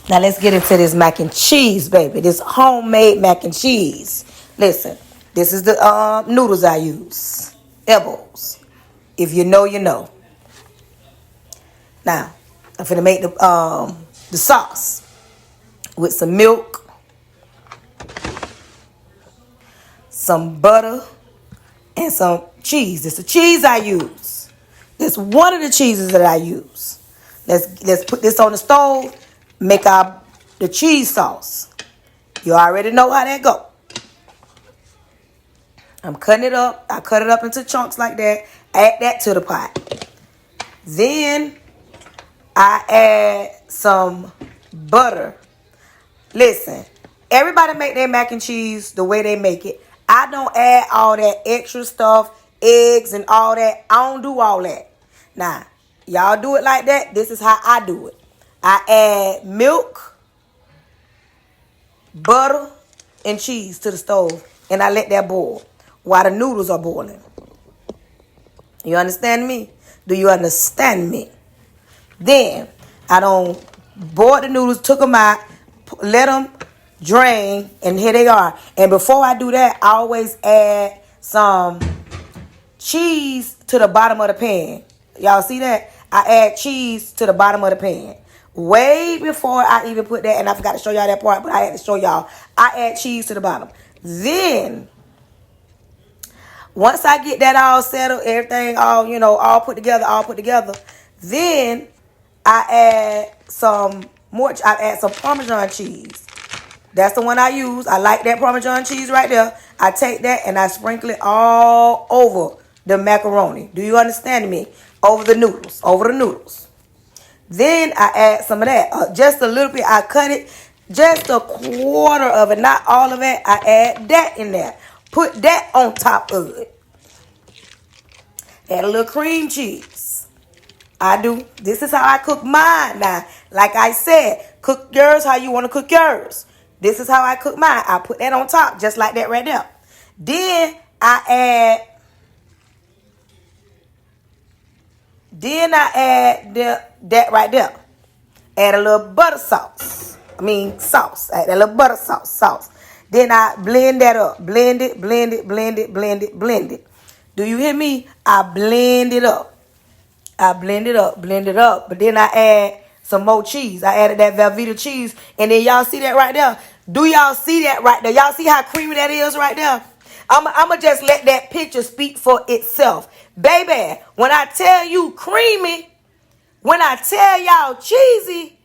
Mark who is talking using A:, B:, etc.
A: Now let's get into this mac and cheese, baby. This homemade mac and cheese. Listen, this is the noodles I use. Ebbo's. If you know, you know. Now, I'm finna make the sauce with some milk, some butter, and some cheese. This is the cheese I use. This is one of the cheeses that I use. Let's put this on the stove. Make the cheese sauce. You already know how that go. I'm cutting it up. I cut it up into chunks like that. Add that to the pot. Then I add some butter. Listen, everybody make their mac and cheese the way they make it. I don't add all that extra stuff, eggs and all that. I don't do all that. Now, y'all do it like that. This is how I do it. I add milk, butter, and cheese to the stove. And I let that boil while the noodles are boiling. You understand me? Do you understand me? Then, I don't boil the noodles, took them out, let them drain, and here they are. And before I do that, I always add some cheese to the bottom of the pan. Y'all see that? I add cheese to the bottom of the pan. Way before I even put that, and I forgot to show y'all that part, but I had to show y'all. I add cheese to the bottom. Then, once I get that all settled, everything all put together, then I add some Parmesan cheese. That's the one I use. I like that Parmesan cheese right there. I take that and I sprinkle it all over the macaroni. Do you understand me? Over the noodles. Then I add some of that. Just a little bit. I cut it. Just a quarter of it. Not all of it. I add that in there. Put that on top of it. Add a little cream cheese. I do. This is how I cook mine now. Like I said, cook yours how you want to cook yours. This is how I cook mine. I put that on top just like that right there. Then I add that right there. Add a little butter sauce. Sauce. Add a little butter sauce. Then I blend that up. Blend it. Do you hear me? I blend it up. But then I add some more cheese. I added that Velveeta cheese. And then y'all see that right there? Do y'all see that right there? Y'all see how creamy that is right there? I'm going to just let that picture speak for itself. Baby, when I tell you creamy, when I tell y'all cheesy,